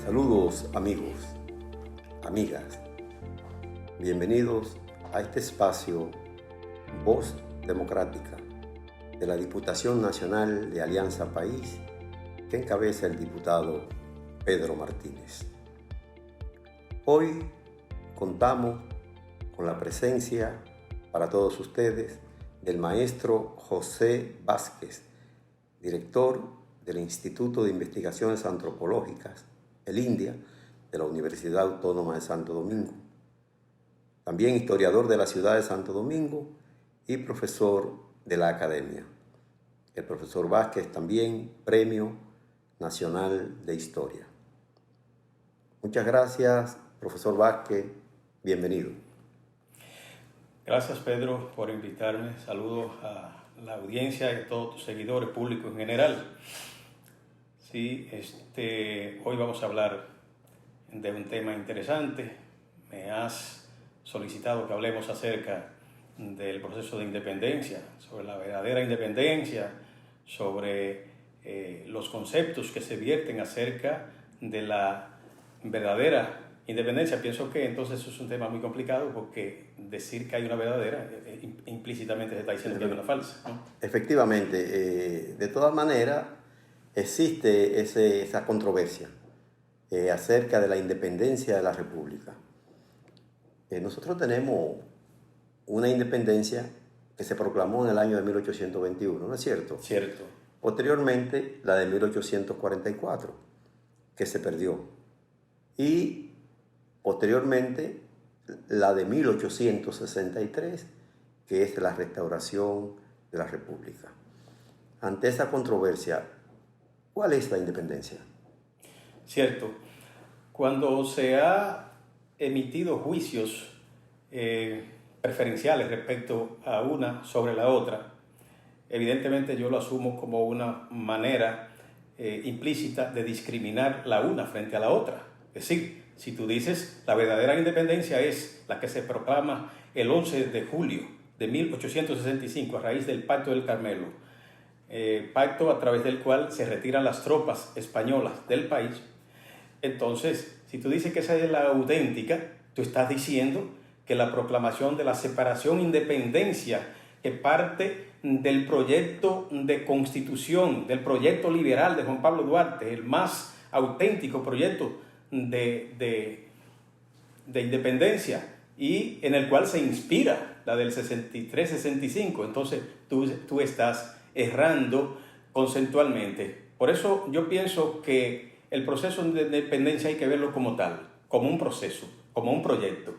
Saludos amigos, amigas, bienvenidos a este espacio Voz Democrática de la Diputación Nacional de Alianza País que encabeza el diputado Pedro Martínez. Hoy contamos con la presencia para todos ustedes del maestro José Vázquez, director del Instituto de Investigaciones Antropológicas, el INDIA, de la Universidad Autónoma de Santo Domingo. También historiador de la ciudad de Santo Domingo y profesor de la academia. El profesor Vázquez también Premio Nacional de Historia. Muchas gracias, profesor Vázquez. Bienvenido. Gracias, Pedro, por invitarme. Saludos a la audiencia y a todos tus seguidores públicos en general. Sí, hoy vamos a hablar de un tema interesante. Me has solicitado que hablemos acerca del proceso de independencia, sobre la verdadera independencia, sobre los conceptos que se vierten acerca de la verdadera independencia. Pienso que entonces eso es un tema muy complicado porque decir que hay una verdadera implícitamente se está diciendo que hay una falsa, ¿no? Efectivamente, de todas maneras existe esa controversia acerca de la independencia de la República. Nosotros tenemos una independencia que se proclamó en el año de 1821, ¿no es cierto? Cierto. Posteriormente, la de 1844, que se perdió. Y posteriormente, la de 1863, que es la restauración de la República. Ante esa controversia, ¿cuál es la independencia? Cierto. Cuando se ha emitido juicios preferenciales respecto a una sobre la otra, evidentemente yo lo asumo como una manera implícita de discriminar la una frente a la otra. Es decir, si tú dices la verdadera independencia es la que se proclama el 11 de julio de 1865 a raíz del Pacto del Carmelo, pacto a través del cual se retiran las tropas españolas del país, entonces si tú dices que esa es la auténtica, tú estás diciendo que la proclamación de la separación e independencia que parte del proyecto de constitución, del proyecto liberal de Juan Pablo Duarte, el más auténtico proyecto de independencia y en el cual se inspira la del 63-65, entonces tú estás errando conceptualmente. Por eso yo pienso que el proceso de independencia hay que verlo como tal, como un proceso, como un proyecto,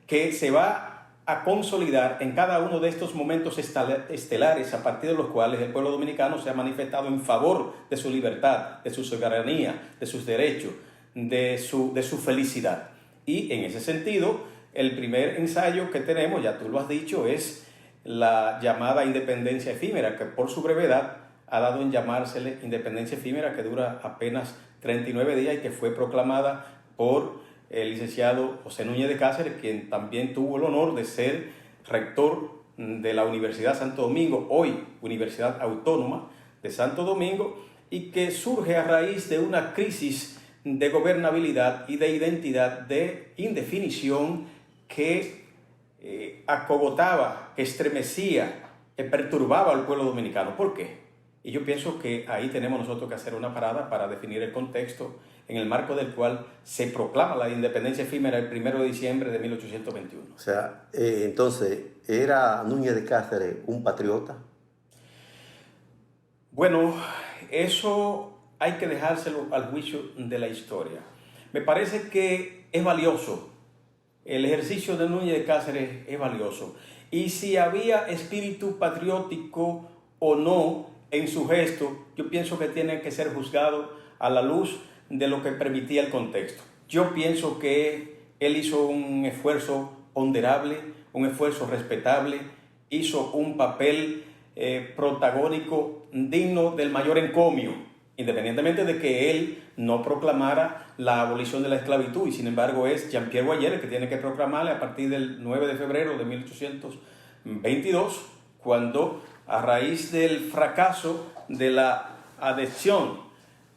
que se va a consolidar en cada uno de estos momentos estelares a partir de los cuales el pueblo dominicano se ha manifestado en favor de su libertad, de su soberanía, de sus derechos, de su felicidad. Y en ese sentido, el primer ensayo que tenemos, ya tú lo has dicho, es la llamada independencia efímera, que por su brevedad ha dado en llamársele independencia efímera, que dura apenas 39 días y que fue proclamada por el licenciado José Núñez de Cáceres, quien también tuvo el honor de ser rector de la Universidad Santo Domingo, hoy Universidad Autónoma de Santo Domingo, y que surge a raíz de una crisis de gobernabilidad y de identidad, de indefinición que acogotaba, que estremecía, que perturbaba al pueblo dominicano. ¿Por qué? Y yo pienso que ahí tenemos nosotros que hacer una parada para definir el contexto en el marco del cual se proclama la independencia efímera el 1 de diciembre de 1821. O sea, entonces, ¿era Núñez de Cáceres un patriota? Bueno, eso hay que dejárselo al juicio de la historia. Me parece que es valioso. El ejercicio de Núñez de Cáceres es valioso. Y si había espíritu patriótico o no en su gesto, yo pienso que tiene que ser juzgado a la luz de lo que permitía el contexto. Yo pienso que él hizo un esfuerzo ponderable, un esfuerzo respetable, hizo un papel protagónico digno del mayor encomio, independientemente de que él no proclamara la abolición de la esclavitud, y sin embargo es Jean-Pierre Boyer el que tiene que proclamarla a partir del 9 de febrero de 1822, cuando a raíz del fracaso de la adhesión,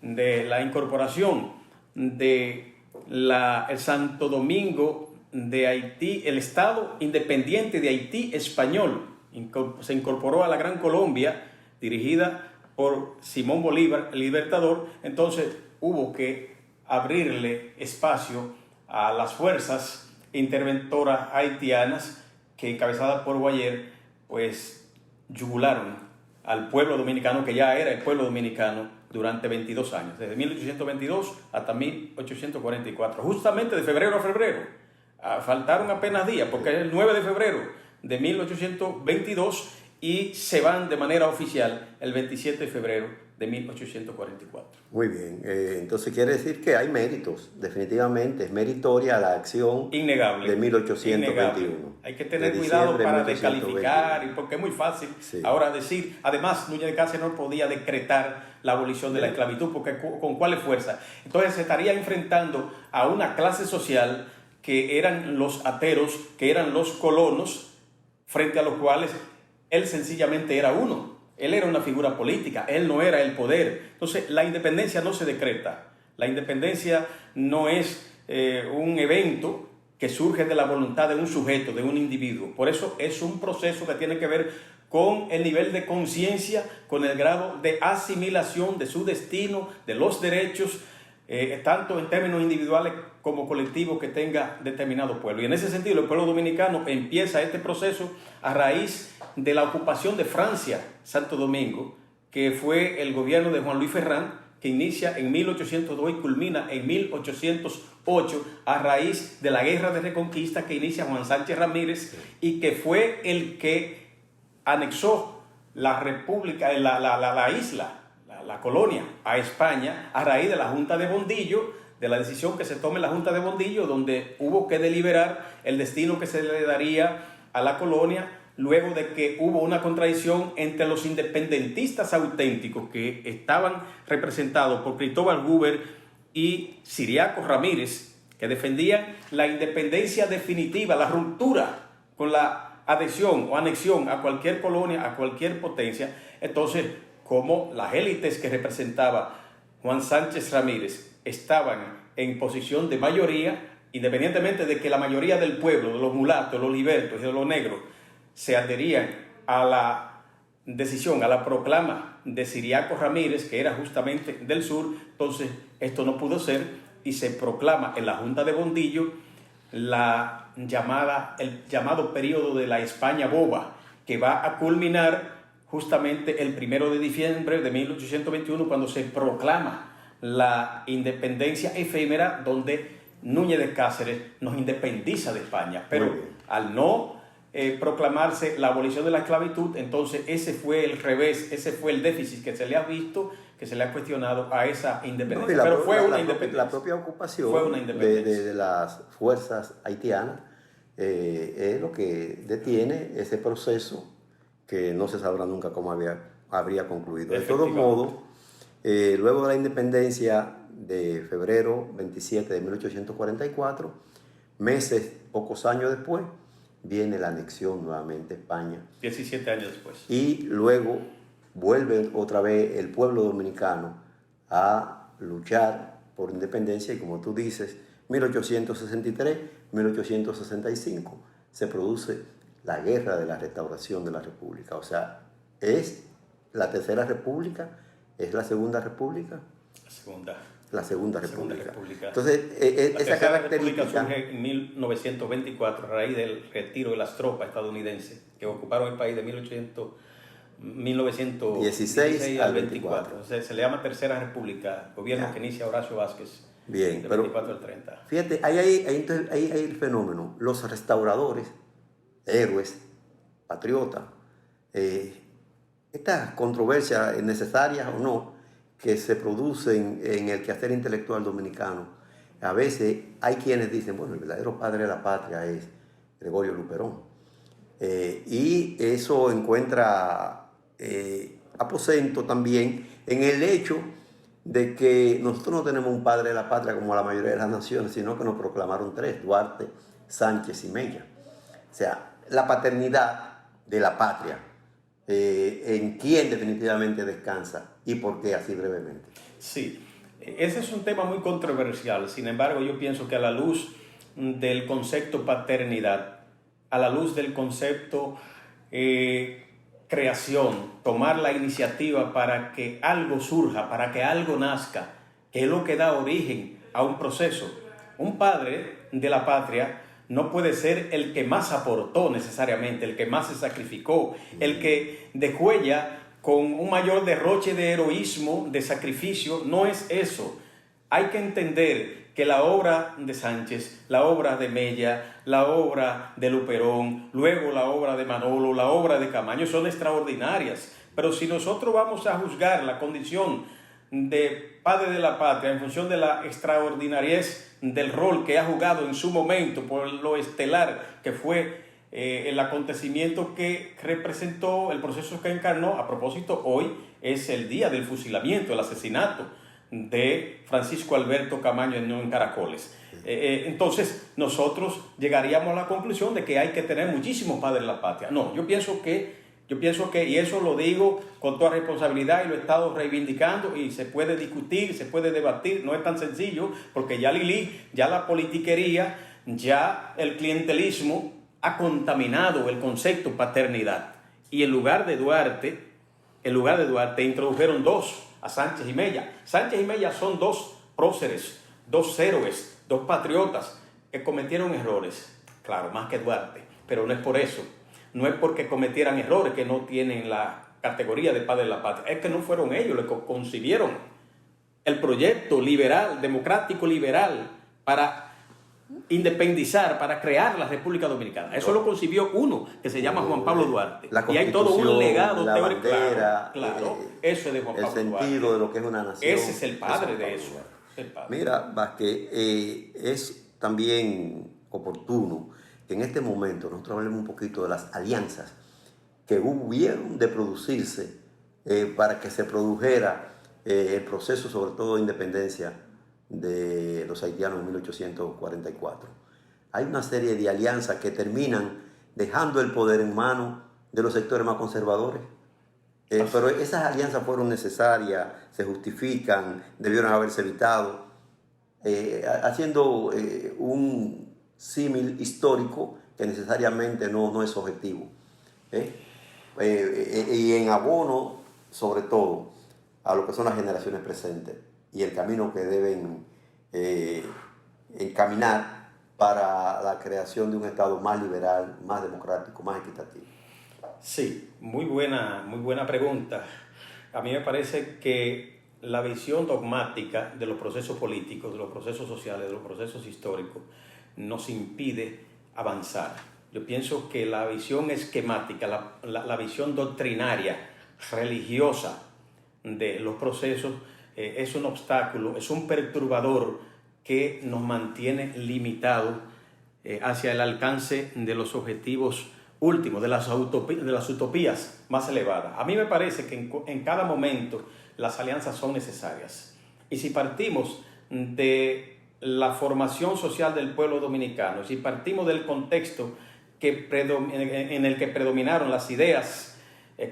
de la incorporación de el Santo Domingo de Haití, el Estado independiente de Haití español. Se incorporó a la Gran Colombia, dirigida por Simón Bolívar, el Libertador. Entonces hubo que abrirle espacio a las fuerzas interventoras haitianas que, encabezadas por Guayer, pues yugularon al pueblo dominicano, que ya era el pueblo dominicano, durante 22 años, desde 1822 hasta 1844, justamente de febrero a febrero. Faltaron apenas días, porque es el 9 de febrero de 1822 y se van de manera oficial el 27 de febrero de 1844. Muy bien, entonces quiere decir que hay méritos, definitivamente, es meritoria la acción innegable, de 1821. Innegable. Hay que tener cuidado para descalificar, porque es muy fácil ahora decir, además Núñez de Cáceres no podía decretar la abolición de la esclavitud, porque ¿con cuál fuerza? Entonces se estaría enfrentando a una clase social que eran los ateros, que eran los colonos, frente a los cuales él sencillamente era uno. Él era una figura política, él no era el poder. Entonces, la independencia no se decreta. La independencia no es un evento que surge de la voluntad de un sujeto, de un individuo. Por eso es un proceso que tiene que ver con el nivel de conciencia, con el grado de asimilación de su destino, de los derechos, tanto en términos individuales como colectivos que tenga determinado pueblo. Y en ese sentido, el pueblo dominicano empieza este proceso a raíz de la ocupación de Francia, Santo Domingo, que fue el gobierno de Juan Luis Ferrán, que inicia en 1802 y culmina en 1808 a raíz de la guerra de reconquista que inicia Juan Sánchez Ramírez y que fue el que anexó la república, la isla, la colonia a España a raíz de la Junta de Bondillo, de la decisión que se tome en la Junta de Bondillo, donde hubo que deliberar el destino que se le daría a la colonia, luego de que hubo una contradicción entre los independentistas auténticos que estaban representados por Cristóbal Guber y Ciriaco Ramírez, que defendían la independencia definitiva, la ruptura con la adhesión o anexión a cualquier colonia, a cualquier potencia. Entonces, como las élites que representaba Juan Sánchez Ramírez estaban en posición de mayoría, independientemente de que la mayoría del pueblo, de los mulatos, de los libertos y de los negros, se adherían a la decisión, a la proclama de Ciriaco Ramírez, que era justamente del sur, entonces esto no pudo ser y se proclama en la Junta de Bondillo el llamado periodo de la España boba, que va a culminar justamente el 1 de diciembre de 1821, cuando se proclama la independencia efímera, donde Núñez de Cáceres nos independiza de España. Pero al no proclamarse la abolición de la esclavitud, entonces ese fue el revés, ese fue el déficit que se le ha visto, que se le ha cuestionado a esa independencia. No, pero fue una independencia. La propia ocupación fue una independencia de las fuerzas haitianas es lo que detiene ese proceso que no se sabrá nunca cómo habría concluido. De todos modos, luego de la independencia de febrero 27 de 1844, pocos años después, viene la anexión nuevamente a España. 17 años después. Y luego vuelve otra vez el pueblo dominicano a luchar por independencia y, como tú dices, 1863, 1865 se produce la guerra de la restauración de la República. O sea, ¿es la Tercera República? ¿Es la Segunda República? La Segunda República. Entonces, esa característica surge en 1924 a raíz del retiro de las tropas estadounidenses que ocuparon el país de 1916 al 24. Entonces, se le llama Tercera República, gobierno que inicia Horacio Vázquez. Bien, del pero 24 al 30. Fíjate, ahí hay el fenómeno. Los restauradores, héroes, patriotas, estas controversias necesarias o no que se producen en el quehacer intelectual dominicano, a veces hay quienes dicen, bueno, el verdadero padre de la patria es Gregorio Luperón. Y eso encuentra aposento también en el hecho de que nosotros no tenemos un padre de la patria como la mayoría de las naciones, sino que nos proclamaron tres: Duarte, Sánchez y Mella. O sea, la paternidad de la patria, ¿en quién definitivamente descansa y por qué? Así brevemente. Sí, Ese es un tema muy controversial. Sin embargo, yo pienso que a la luz del concepto paternidad, a la luz del concepto creación, tomar la iniciativa para que algo surja, para que algo nazca, que es lo que da origen a un proceso. Un padre de la patria no puede ser el que más aportó necesariamente, el que más se sacrificó, el que dejó huella con un mayor derroche de heroísmo, de sacrificio. No es eso. Hay que entender que la obra de Sánchez, la obra de Mella, la obra de Luperón, luego la obra de Manolo, la obra de Camaño son extraordinarias. Pero si nosotros vamos a juzgar la condición de padre de la patria en función de la extraordinariez del rol que ha jugado en su momento, por lo estelar que fue el acontecimiento que representó, el proceso que encarnó. A propósito, hoy es el día del fusilamiento, el asesinato de Francisco Alberto Camaño en Caracoles. Entonces nosotros llegaríamos a la conclusión de que hay que tener muchísimos padres de la patria. No, yo pienso que, y eso lo digo con toda responsabilidad y lo he estado reivindicando, y se puede discutir, se puede debatir, no es tan sencillo, porque ya Lili, ya la politiquería, ya el clientelismo ha contaminado el concepto paternidad. Y en lugar de Duarte introdujeron dos, a Sánchez y Mella. Sánchez y Mella son dos próceres, dos héroes, dos patriotas que cometieron errores, claro, más que Duarte, pero no es por eso, no es porque cometieran errores que no tienen la categoría de padre de la patria, es que no fueron ellos los que concibieron el proyecto liberal, democrático liberal, para independizar, para crear la República Dominicana. Eso lo concibió uno que se llama Juan Pablo Duarte. Y hay todo un legado la teórico. Bandera, claro, eso es de Juan Pablo Duarte. El sentido de lo que es una nación. Ese es el padre de eso. Mira, Vázquez, es también oportuno que en este momento nosotros hablemos un poquito de las alianzas que hubieron de producirse para que se produjera el proceso, sobre todo de independencia de los haitianos en 1844. Hay una serie de alianzas que terminan dejando el poder en manos de los sectores más conservadores. Pero esas alianzas fueron necesarias, se justifican, debieron haberse evitado, haciendo un símil histórico que necesariamente no es objetivo. Y en abono, sobre todo, a lo que son las generaciones presentes y el camino que deben encaminar para la creación de un Estado más liberal, más democrático, más equitativo. Sí, muy buena pregunta. A mí me parece que la visión dogmática de los procesos políticos, de los procesos sociales, de los procesos históricos, nos impide avanzar. Yo pienso que la visión esquemática, la visión doctrinaria, religiosa de los procesos es un obstáculo, es un perturbador que nos mantiene limitados hacia el alcance de los objetivos últimos, de las utopías más elevadas. A mí me parece que en cada momento las alianzas son necesarias. Y si partimos de la formación social del pueblo dominicano, si partimos del contexto en el que predominaron las ideas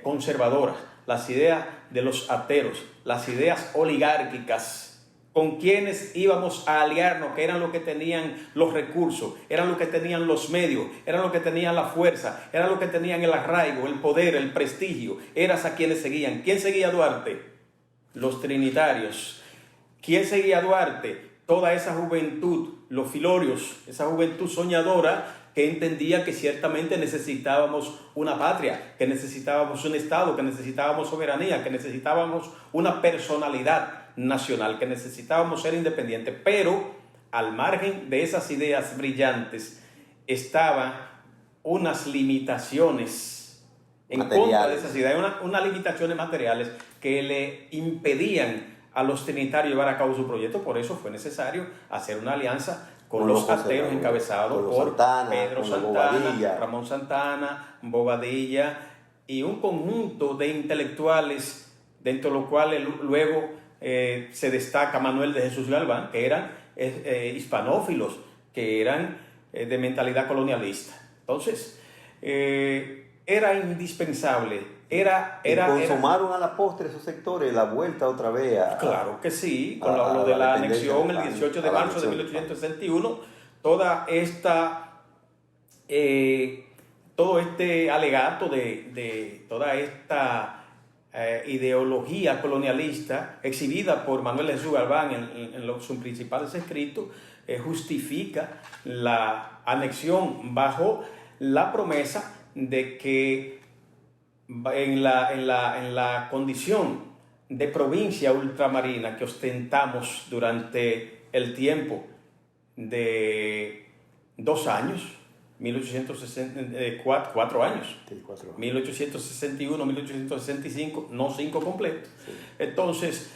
conservadoras, las ideas de los ateros, las ideas oligárquicas, con quienes íbamos a aliarnos, que eran los que tenían los recursos, eran los que tenían los medios, eran los que tenían la fuerza, eran los que tenían el arraigo, el poder, el prestigio, eras a quienes seguían. ¿Quién seguía a Duarte? Los trinitarios. ¿Quién seguía a Duarte? Toda esa juventud, los filorios, esa juventud soñadora que entendía que ciertamente necesitábamos una patria, que necesitábamos un Estado, que necesitábamos soberanía, que necesitábamos una personalidad nacional, que necesitábamos ser independientes. Pero al margen de esas ideas brillantes estaban unas limitaciones en contra de esas ideas, unas limitaciones materiales que le impedían a los trinitarios llevar a cabo su proyecto. Por eso fue necesario hacer una alianza con los ateros encabezados por Pedro Santana, Ramón Santana, Bobadilla y un conjunto de intelectuales, dentro de los cuales luego se destaca Manuel de Jesús Galván, que eran hispanófilos, que eran de mentalidad colonialista. Entonces, era indispensable Y consumaron a la postre esos sectores la vuelta otra vez a... Claro que sí, con lo de la anexión el 18 de marzo de 1861, todo este alegato de toda esta ideología colonialista exhibida por Manuel Jesús Galván en sus principales escritos, justifica la anexión bajo la promesa de que en la condición de provincia ultramarina que ostentamos durante el tiempo de 2 años, 4 años, Sí, 4 años. 1861, 1865, no 5 completos. Sí. Entonces,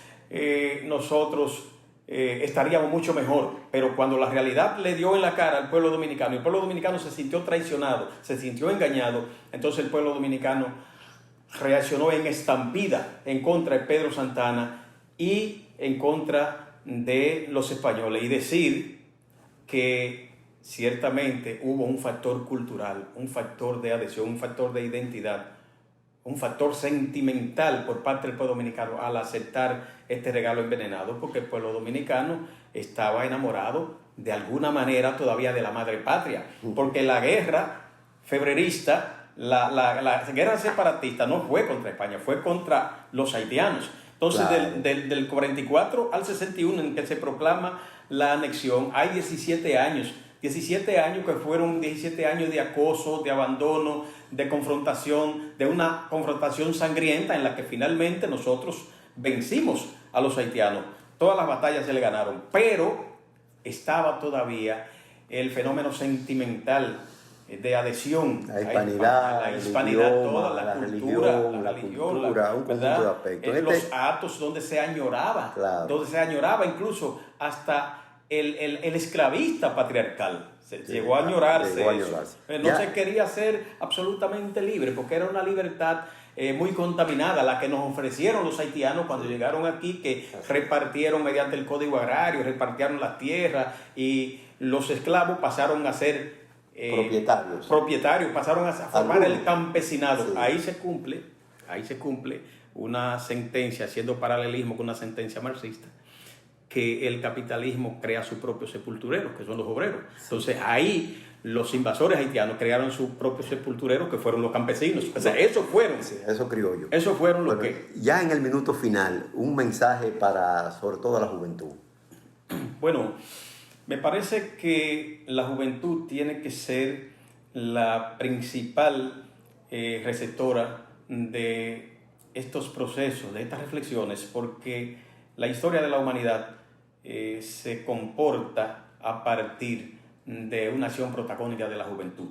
nosotros estaríamos mucho mejor, pero cuando la realidad le dio en la cara al pueblo dominicano, y el pueblo dominicano se sintió traicionado, se sintió engañado, entonces el pueblo dominicano reaccionó en estampida en contra de Pedro Santana y en contra de los españoles, y decir que ciertamente hubo un factor cultural, un factor de adhesión, un factor de identidad, un factor sentimental por parte del pueblo dominicano al aceptar este regalo envenenado, porque el pueblo dominicano estaba enamorado de alguna manera todavía de la madre patria, porque la guerra febrerista, la guerra separatista no fue contra España, fue contra los haitianos. Entonces, claro, del 44 al 61, en que se proclama la anexión, hay 17 años que fueron 17 años de acoso, de abandono, de confrontación, de una confrontación sangrienta en la que finalmente nosotros vencimos a los haitianos. Todas las batallas se le ganaron, pero estaba todavía el fenómeno sentimental de adhesión, la hispanidad, toda la cultura, un conjunto de aspectos. Los actos donde se añoraba, claro, donde se añoraba incluso hasta el esclavista patriarcal. Llegó a añorarse. No se quería ser absolutamente libre, porque era una libertad muy contaminada la que nos ofrecieron los haitianos cuando llegaron aquí, que repartieron mediante el código agrario, repartieron las tierras, y los esclavos pasaron a ser propietarios, pasaron a formar el campesinado. Sí. Ahí se cumple una sentencia, haciendo paralelismo con una sentencia marxista, que el capitalismo crea sus propios sepultureros, que son los obreros. Entonces ahí los invasores haitianos crearon sus propios sepultureros, que fueron los campesinos. O sea, esos fueron. Sí, esos criollos. Esos fueron los que... Ya en el minuto final, un mensaje para, sobre todo, la juventud. Bueno, me parece que la juventud tiene que ser la principal receptora de estos procesos, de estas reflexiones, porque la historia de la humanidad se comporta a partir de una acción protagónica de la juventud.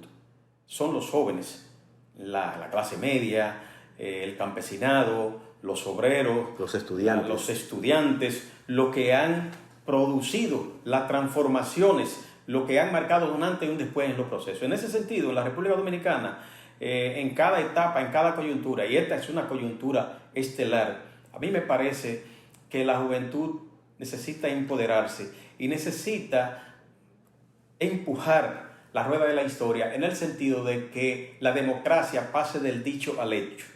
Son los jóvenes, la clase media, el campesinado, los obreros, los estudiantes, lo que han producido las transformaciones, lo que han marcado un antes y un después en los procesos. En ese sentido, en la República Dominicana, en cada etapa, en cada coyuntura, y esta es una coyuntura estelar, a mí me parece que la juventud necesita empoderarse y necesita empujar la rueda de la historia en el sentido de que la democracia pase del dicho al hecho.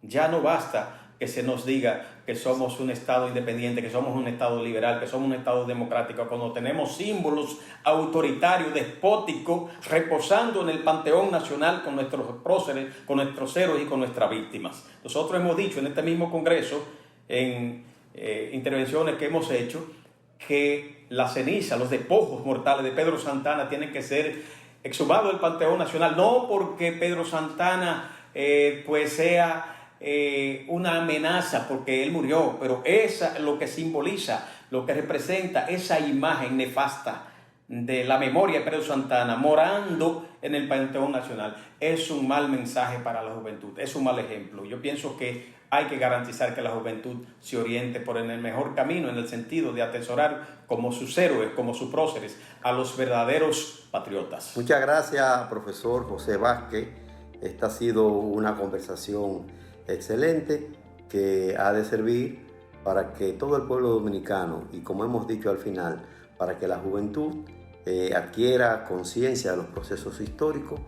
Ya no basta que se nos diga que somos un Estado independiente, que somos un Estado liberal, que somos un Estado democrático, cuando tenemos símbolos autoritarios, despóticos, reposando en el panteón nacional con nuestros próceres, con nuestros héroes y con nuestras víctimas. Nosotros hemos dicho en este mismo Congreso, en intervenciones que hemos hecho, que la ceniza, los despojos mortales de Pedro Santana tienen que ser exhumados del panteón nacional, no porque Pedro Santana pues sea una amenaza porque él murió, pero esa lo que simboliza, lo que representa esa imagen nefasta de la memoria de Pedro Santana morando en el Panteón Nacional, es un mal mensaje para la juventud, es un mal ejemplo. Yo pienso que hay que garantizar que la juventud se oriente por el mejor camino, en el sentido de atesorar como sus héroes, como sus próceres, a los verdaderos patriotas. Muchas gracias, profesor José Vázquez. Esta ha sido una conversación excelente que ha de servir para que todo el pueblo dominicano, y como hemos dicho al final, para que la juventud adquiera conciencia de los procesos históricos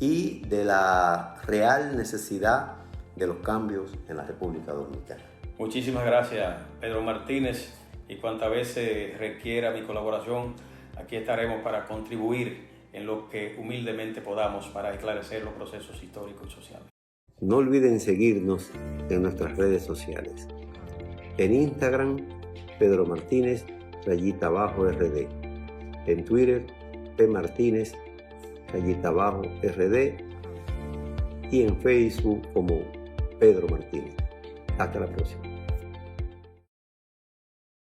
y de la real necesidad de los cambios en la República Dominicana. Muchísimas gracias, Pedro Martínez, y cuantas veces requiera mi colaboración, aquí estaremos para contribuir en lo que humildemente podamos para esclarecer los procesos históricos y sociales. No olviden seguirnos en nuestras redes sociales. En Instagram, Pedro Martínez, _RD. En Twitter, P Martínez, _RD. Y en Facebook como Pedro Martínez. Hasta la próxima.